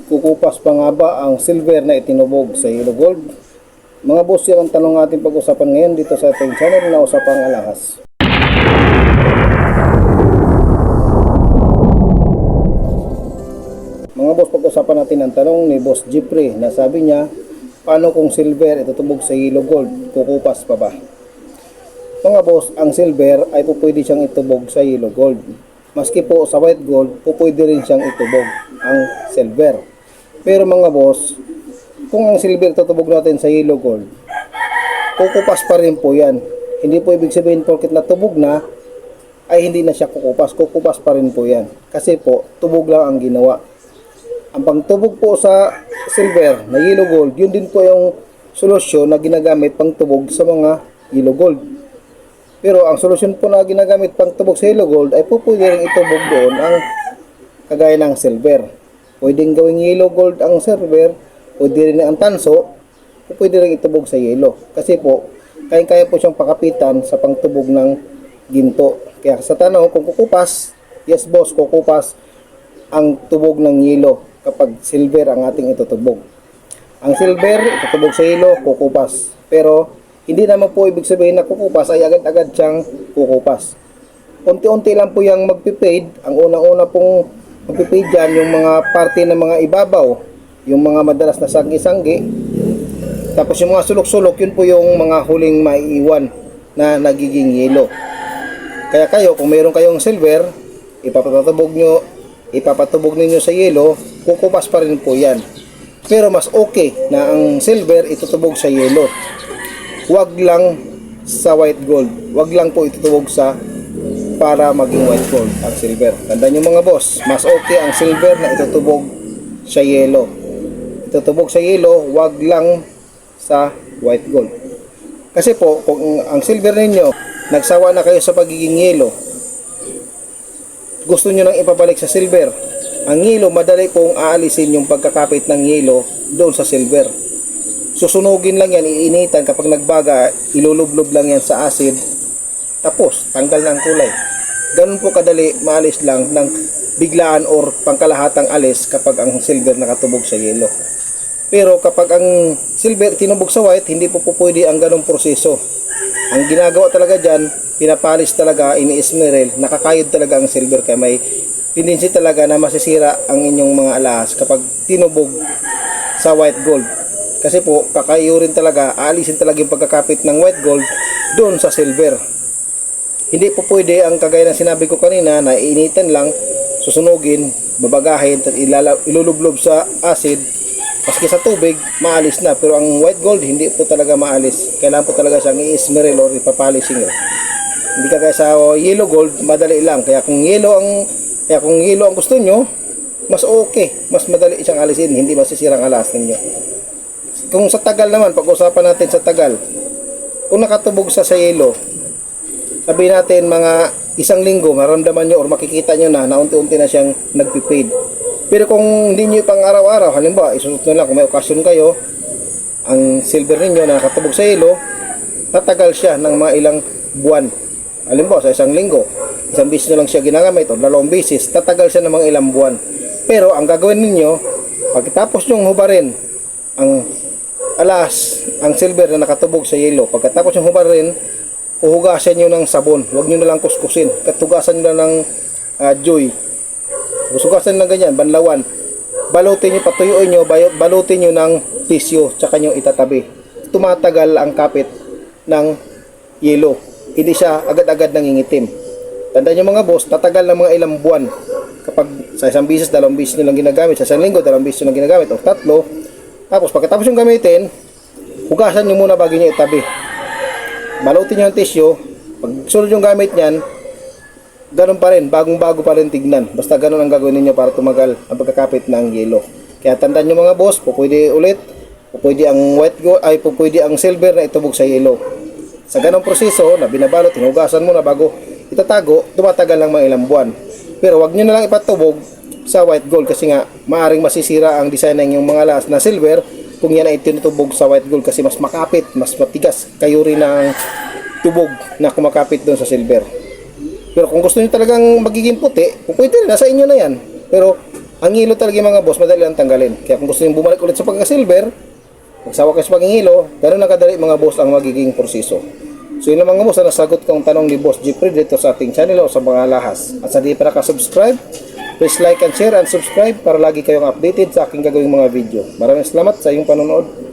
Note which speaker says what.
Speaker 1: Kukupas pa nga ba ang silver na itinubog sa yellow gold? Mga boss, yan ang tanong natin pag-usapan ngayon dito sa ating channel na Usapang Alahas. Mga boss, pag-usapan natin ang tanong ni Boss Jeffrey na sabi niya, paano kung silver itutubog sa yellow gold? Kukupas pa ba? Mga boss, ang silver ay pwede siyang itubog sa yellow gold. Maski po sa white gold, pwede rin siyang itubog ang silver. Pero mga boss, kung ang silver tutubog natin sa yellow gold, kukupas pa rin po yan. Hindi po ibig sabihin porket natubog na, ay hindi na siya kukupas. Kukupas pa rin po yan. Kasi po, tubog lang ang ginawa. Ang pangtubog po sa silver na yellow gold, yun din po yung solusyon na ginagamit pang tubog sa mga yellow gold. Pero ang solusyon po na ginagamit pang tubog sa yellow gold ay po pwede rin itubog doon ang kagaya ng silver. Pwedeng gawing yellow gold ang silver, pwede rin ang tanso, pwede rin itubog sa yellow. Kasi po, kaya po siyang pakapitan sa pangtubog ng ginto. Kaya sa tanong kung kukupas, yes boss, kukupas ang tubog ng yellow kapag silver ang ating itutubog. Ang silver, itutubog sa yellow, kukupas. Pero, hindi naman po ibig sabihin na kukupas ay agad-agad siyang kukupas. Unti-unti lang po yung magpipade. Ang unang-una pong magpipade dyan, yung mga parte ng mga ibabaw, yung mga madalas na sanggi-sanggi. Tapos yung mga sulok-sulok, yun po yung mga huling maiiwan na nagiging yellow. Kaya kayo, kung meron kayong silver, ipapatubog ninyo sa yellow, kukupas pa rin po yan. Pero mas okay na ang silver itutubog sa yellow. Huwag lang sa white gold. Huwag lang po itutubog sa para maging white gold ang silver. Tandaan nyo mga boss, mas okay ang silver na itutubog sa yellow. Itutubog sa yellow, huwag lang sa white gold. Kasi po, kung ang silver ninyo, nagsawa na kayo sa pagiging yellow, gusto nyo nang ipabalik sa silver, ang yellow, madali pong aalisin yung pagkakapit ng yellow doon sa silver. Susunugin lang yan, iinitan, kapag nagbaga, ilulublob lang yan sa acid, tapos tanggal na ang kulay. Ganun po kadali maalis lang ng biglaan or pangkalahatang alis kapag ang silver nakatubog sa yellow. Pero kapag ang silver tinubog sa white, hindi po pwede ang ganung proseso. Ang ginagawa talaga dyan, pinapalis talaga, ini-esmeril, nakakayod talaga ang silver, kaya may tendency talaga na masisira ang inyong mga alahas kapag tinubog sa white gold. Kasi po, kakayo rin talaga, aalisin talaga yung pagkakapit ng white gold doon sa silver. Hindi po pwede ang kagaya ng sinabi ko kanina na iinitan lang, susunugin, babagahin, at ilulublob sa acid, maski sa tubig, maalis na. Pero ang white gold, hindi po talaga maalis. Kailangan po talaga siyang i-esmeril or ipapolishing. Hindi kagaya sa yellow gold, madali lang. Kaya kung yellow ang gusto nyo, mas okay, mas madali siyang alisin, hindi masisirang alas ninyo. Kung sa tagal naman, pag-usapan natin sa tagal, kung nakatubog sa yellow, sabihin natin mga isang linggo, maramdaman nyo or makikita nyo na unti-unti na siyang nagpipade. Pero kung hindi nyo pang araw-araw, halimbawa, isunod na lang kung may okasyon kayo, ang silver ninyo na nakatubog sa yellow, tatagal siya ng mga ilang buwan. Halimbawa, sa isang linggo, isang beses nyo lang siya ginagamit o 2 beses, tatagal siya ng mga ilang buwan. Pero ang gagawin ninyo, pagkatapos nyong hubarin ang alas, ang silver na nakatubog sa yellow, pagkatapos nyong hubarin, uhugasan nyo ng sabon. Huwag nyo na lang kuskusin. Katugasan nyo na ng joy. Usugasan lang ganyan, banlawan. Balutin nyo, patuyuin nyo, balutin nyo ng tissue, tsaka nyo itatabi. Tumatagal ang kapit ng yellow. Hindi siya agad-agad nangingitim. Tandaan nyo mga boss, tatagal ng mga ilang buwan. Kapag sa isang bisis, 2 bisis nyo lang ginagamit. Sa isang linggo, 2 bisis nyo lang ginagamit. O 3. Tapos pagkatapos yung gamitin, hugasan nyo muna bago nyo itabi. Balutin nyo ang tissue. Pag sunod yung gamit nyan, ganun pa rin, bagong-bago pa rin tignan. Basta ganun ang gagawin ninyo para tumagal ang pagkakapit ng yellow. Kaya tandaan nyo mga boss, pwede ulit, pwede ang white gold, ay pwede ang silver na itubog sa yellow. Sa ganung proseso na binabalot, hinugasan mo na bago itatago, tumatagal lang mga ilang buwan. Pero wag nyo na lang ipatubog sa white gold kasi nga maaring masisira ang design ng yung mga alas na silver kung yan ay tinutubog sa white gold kasi mas makapit, mas matigas kayo rin ang tubog na kumakapit doon sa silver. Pero kung gusto niyo talagang magiging puti, pwede rin, nasa inyo na yan. Pero Ang hilo talaga mga boss, madali lang tanggalin. Kaya kung gusto nyo bumalik ulit sa pagka-silver, magsawa kayo sa pag-hilo, ganun lang kadali mga boss ang magiging proseso. So yun lang mga boss, nasagot kong tanong ni Boss Jeffrey dito sa ating channel o sa mga lahas. At sa di pa nakasubscribe, please like and share and subscribe para lagi kayong updated sa aking gagawing mga video. Maraming salamat sa iyong panonood.